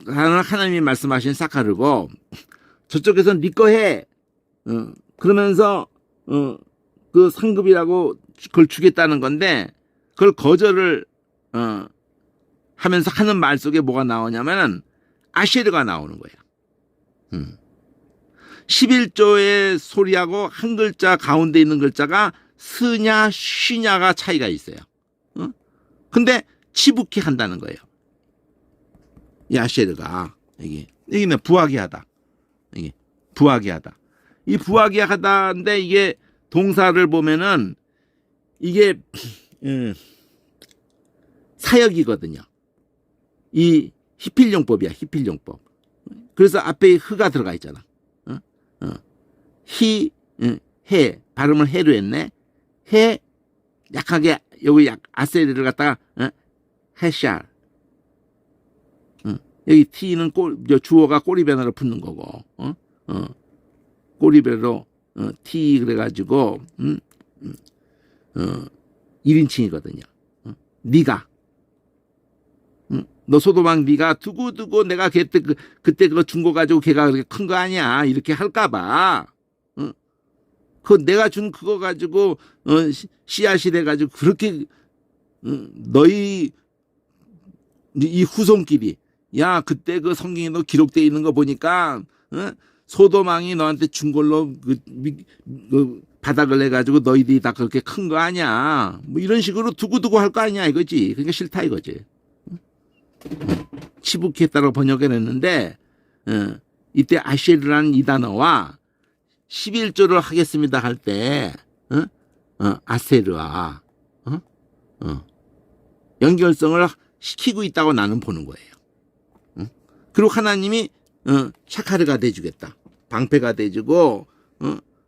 A: 하나님이 말씀하신 사카르고 저쪽에서 네 거 해. 그러면서 그 상급이라고 그걸 주겠다는 건데 그걸 거절을 하면서 하는 말 속에 뭐가 나오냐면은 아쉐르가 나오는 거예요. 11조의 소리하고 한 글자 가운데 있는 글자가 스냐 쉬냐가 차이가 있어요. 근데 치부케 한다는 거예요. 이 아쉐르가 여기는 부하게 하다. 이게 부하게 하다. 이 부하게 하다인데 이게 동사를 보면은 이게 사역이거든요. 이 히필용법이야. 히필용법. 그래서 앞에 흐가 들어가 있잖아. 해 발음을 해로 했네. 해 약하게 여기 아세리를 갖다가 해샬. 여기 t는 주어가 꼬리변화로 붙는 거고. 꼬리변으로 t 그래가지고 1인칭이거든요. 네가 너 소돔왕 네가 두고 내가 그때 그거 준 거 가지고 걔가 그렇게 큰 거 아니야 이렇게 할까봐 그 내가 준 그거 가지고 씨앗이 돼 가지고 그렇게 너희 이 후손끼리 야 그때 그 성경에도 기록되어 있는 거 보니까 소돔왕이 너한테 준 걸로 그 바닥을 내 가지고 너희들이 다 그렇게 큰 거 아니야 뭐 이런 식으로 두고 할 거 아니야 이거지. 그러니까 싫다 이거지. 치북했다고 번역을 했는데 이때 아쉐르라는 이 단어와 11조를 하겠습니다 할 때 아세르와 연결성을 시키고 있다고 나는 보는 거예요. 그리고 하나님이 샤카르가 돼주겠다. 방패가 돼주고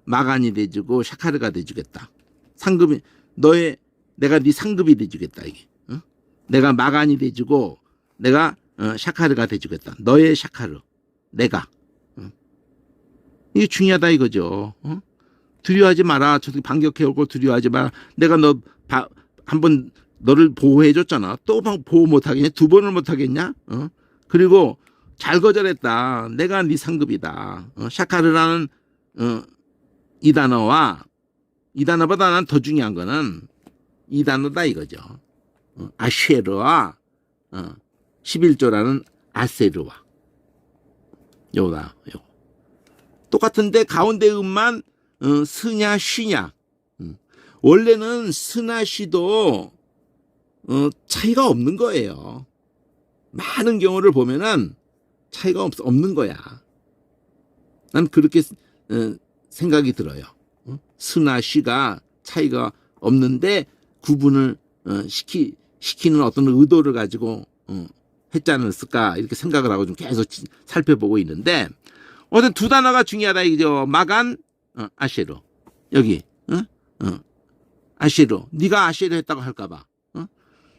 A: 마간이 돼주고 샤카르가 돼주겠다. 상급이 내가 네 상급이 돼주겠다. 이게 내가 마간이 돼주고 내가 샤카르가 돼주겠다. 너의 샤카르 내가 이게 중요하다 이거죠. 두려워하지 마라. 저렇게 반격해오고 두려워하지 마라. 내가 너 한번 너를 보호해줬잖아. 또 보호 못하겠냐? 2번을 못하겠냐? 그리고 잘 거절했다. 내가 네 상급이다. 샤카르라는 이 단어와 이 단어보다 난 더 중요한 거는 이 단어다 이거죠. 아쉐르와 11조라는 아세르와 요다. 똑같은데 가운데 음만 스냐 쉬냐. 원래는 스나 쉬도 차이가 없는 거예요. 많은 경우를 보면은 차이가 없는 거야. 난 그렇게 생각이 들어요. 스나 쉬가 차이가 없는데 구분을 시키는 어떤 의도를 가지고 했지 않았을까 이렇게 생각을 하고 좀 계속 살펴보고 있는데 어떤 두 단어가 중요하다 이죠. 마간 아쉐르 여기 아쉐르 네가 아쉐르 했다고 할까봐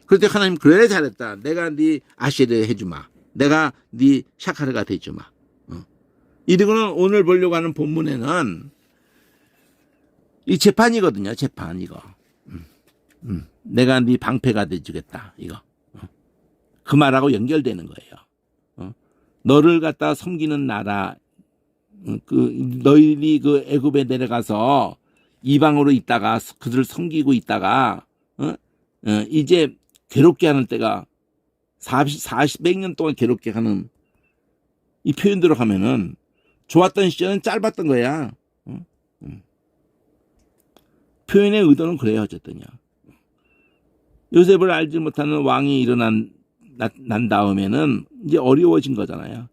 A: 그럴 때 하나님 그래 잘했다. 내가 네 아쉐르 해주마. 내가 네 샤카르가 돼주마. 이거는 오늘 보려고 하는 본문에는 이 재판이거든요. 재판 이거. 내가 네 방패가 돼주겠다. 이거. 그 말하고 연결되는 거예요. 너를 갖다 섬기는 나라, 너희들이 그 애굽에 내려가서 이방으로 있다가 그들을 섬기고 있다가 이제 괴롭게 하는 때가 40몇 년 동안 괴롭게 하는 이 표현대로 가면은 좋았던 시절은 짧았던 거야. 표현의 의도는 그래요. 어쨌든요. 요셉을 알지 못하는 왕이 난 다음에는 이제 어려워진 거잖아요.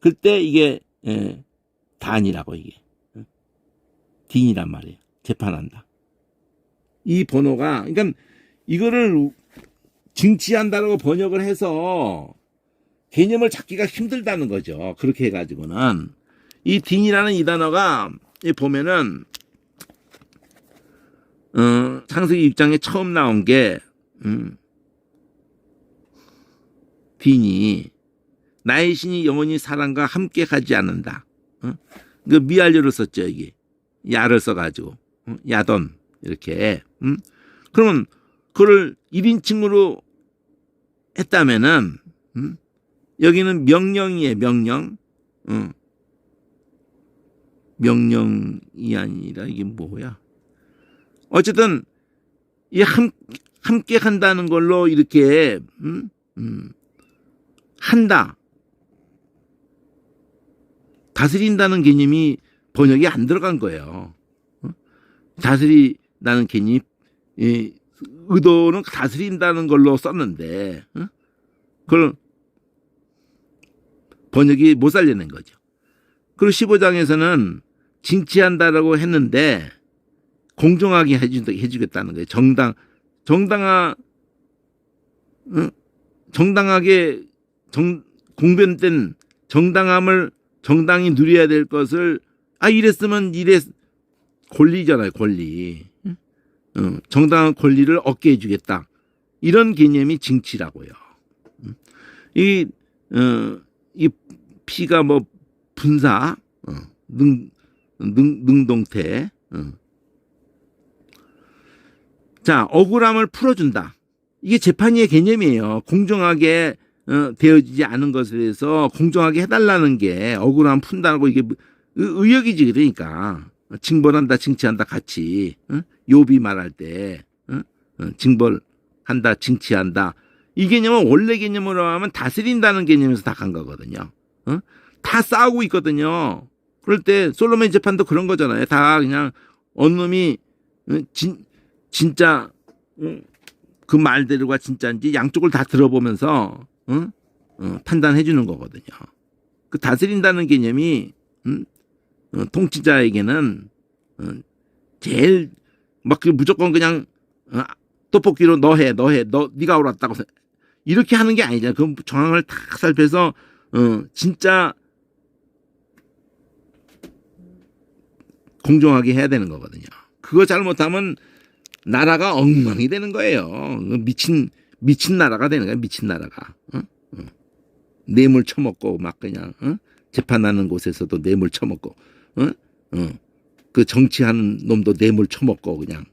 A: 그때 이게 단이라고 이게 딘이란 말이에요. 재판한다. 이 번호가 그러니까 이거를 증치한다라고 번역을 해서 개념을 잡기가 힘들다는 거죠. 그렇게 해가지고는 이 딘이라는 이 단어가 보면은 창세기 6장에 처음 나온 게 딘이 나의 신이 영원히 사람과 함께 가지 않는다. 그 미알료를 썼죠. 여기 야를 써가지고 야돈 이렇게 그러면 그걸 1인칭으로 했다면은 여기는 명령이에요. 명령이 아니라 이게 뭐야? 어쨌든 이 함께 한다는 걸로 이렇게 한다. 다스린다는 개념이 번역이 안 들어간 거예요. 다스린다는 개념이 의도는 다스린다는 걸로 썼는데 그걸 번역이 못 살려낸 거죠. 그리고 15장에서는 징치한다라고 했는데 공정하게 해주겠다는 거예요. 정당하게 공변된 정당함을 정당히 누려야 될 것을 이랬으면 권리잖아요. 권리. 정당한 권리를 얻게 해주겠다. 이런 개념이 징치라고요. 이 피가 뭐 분사, 능동태. 자, 억울함을 풀어준다. 이게 재판의 개념이에요. 공정하게 되어지지 않은 것에 대해서 공정하게 해달라는 게 억울함 푼다고 이게 의역이지. 그러니까 징벌한다, 징치한다 같이 욥이 말할 때 징벌한다, 징치한다. 이 개념은 원래 개념으로 하면 다스린다는 개념에서 다 간 거거든요. 다 싸우고 있거든요. 그럴 때 솔로몬 재판도 그런 거잖아요. 다 그냥 어느 놈이 진짜 그 말대로가 진짜인지 양쪽을 다 들어보면서 판단해 주는 거거든요. 그 다스린다는 개념이 통치자에게는 제일 막 무조건 그냥 떡볶이로 너 네가 옳았다고 이렇게 하는 게 아니잖아요. 그 정황을 딱 살펴서 진짜 공정하게 해야 되는 거거든요. 그거 잘못하면 나라가 엉망이 되는 거예요. 미친 나라가 되는 거예요. 미친 나라가. 뇌물 처먹고 막 그냥 재판하는 곳에서도 뇌물 처먹고 그 정치하는 놈도 뇌물 처먹고 그냥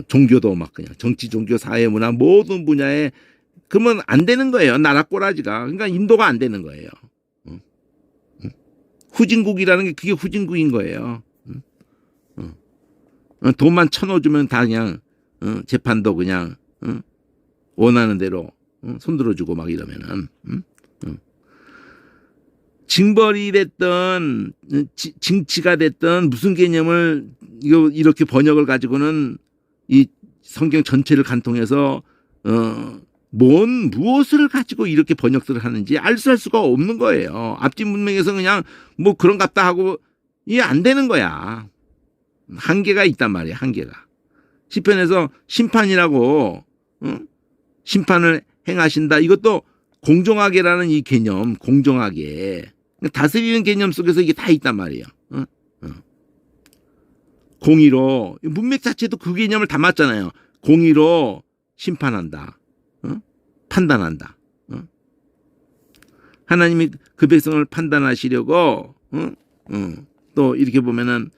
A: 종교도 막 그냥 정치 종교 사회 문화 모든 분야에 그러면 안 되는 거예요. 나라 꼬라지가. 그러니까 인도가 안 되는 거예요. 후진국이라는 게 그게 후진국인 거예요. 돈만 쳐넣어주면 다 그냥 재판도 그냥 원하는 대로 손들어주고 막 이러면은 징벌이 됐던 징치가 됐던 무슨 개념을 이렇게 번역을 가지고는 이 성경 전체를 간통해서 무엇을 가지고 이렇게 번역들을 하는지 알 수가 없는 거예요. 앞뒤 문맥에서 그냥 뭐 그런갑다 하고 이게 안 되는 거야. 한계가 있단 말이야. 한계가. 시편에서 심판이라고 심판을 행하신다. 이것도 공정하게라는 이 개념, 공정하게 다스리는 개념 속에서 이게 다 있단 말이에요. 공의로 문맥 자체도 그 개념을 담았잖아요. 공의로 심판한다. 판단한다. 하나님이 그 백성을 판단하시려고 또 이렇게 보면은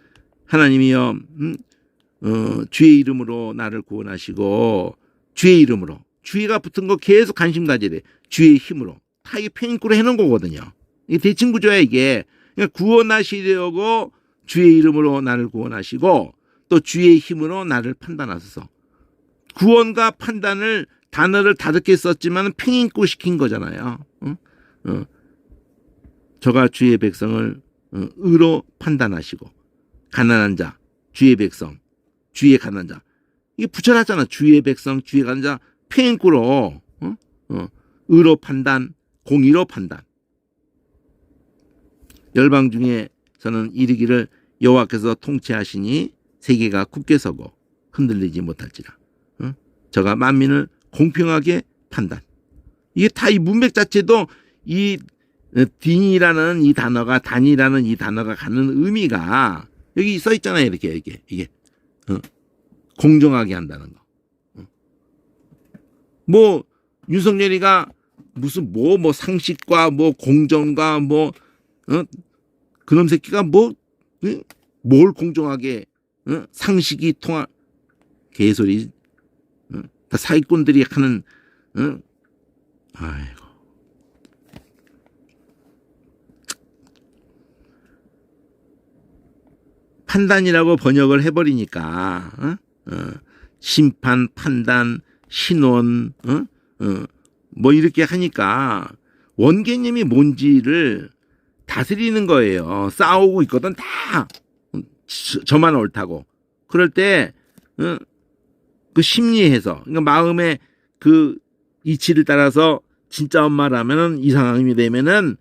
A: 하나님이여 주의 이름으로 나를 구원하시고 주의 이름으로 주의가 붙은 거 계속 관심 가져야 돼. 주의 힘으로 다 이게 편인구로 해놓은 거거든요. 이게 대칭 구조야 이게. 그러니까 구원하시려고 주의 이름으로 나를 구원하시고 또 주의 힘으로 나를 판단하소서. 구원과 판단을 단어를 다르게 썼지만 팽인구 시킨 거잖아요. 저가 주의 백성을 의로 판단하시고 가난한 자, 주의 백성, 주의 가난한 자. 이게 붙여놨잖아. 주의 백성, 주의 가난한 자 팽인구로 의로 판단, 공의로 판단. 열방 중에서는 이르기를 여호와께서 통치하시니 세계가 굳게 서고 흔들리지 못할지라. 저가 만민을 공평하게 판단. 이게 다 이 문맥 자체도 이 딘이라는 이 단어가 단이라는 이 단어가 갖는 의미가 여기 써 있잖아요. 이렇게 이게 공정하게 한다는 거. 뭐 윤석열이가 무슨 뭐 상식과 뭐 공정과 뭐 그놈 새끼가 뭘 공정하게 상식이 통할 개소리. 다 사기꾼들이 하는 아이고. 판단이라고 번역을 해버리니까 심판, 판단, 신원 뭐 이렇게 하니까 원개념이 뭔지를 다스리는 거예요. 싸우고 있거든 다 저만 옳다고. 그럴 때 그 심리해서 그러니까 마음의 그 이치를 따라서 진짜 엄마라면은 이 상황이 되면은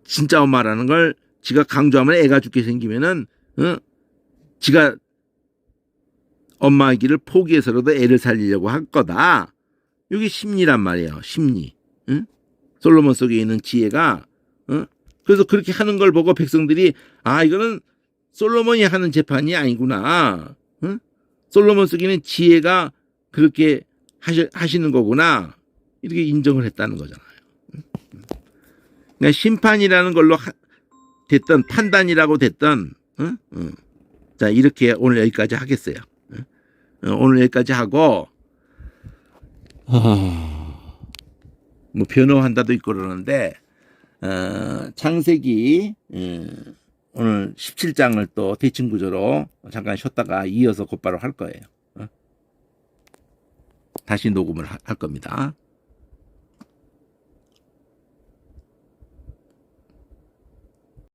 A: 진짜 엄마라는 걸 지가 강조하면 애가 죽게 생기면은 지가 엄마이기를 포기해서라도 애를 살리려고 할 거다. 이게 심리란 말이에요. 심리. 솔로몬 속에 있는 지혜가 그래서 그렇게 하는 걸 보고 백성들이 아 이거는 솔로몬이 하는 재판이 아니구나. 솔로몬 속에 있는 지혜가 그렇게 하시는 거구나. 이렇게 인정을 했다는 거잖아요. 그러니까 심판이라는 걸로 됐던 판단이라고 됐던 자 이렇게 오늘 여기까지 하겠어요. 오늘 여기까지 하고 뭐 변호한다도 있고 그러는데 창세기 오늘 17장을 또 대칭 구조로 잠깐 쉬었다가 이어서 곧바로 할 거예요. 다시 녹음을 할 겁니다.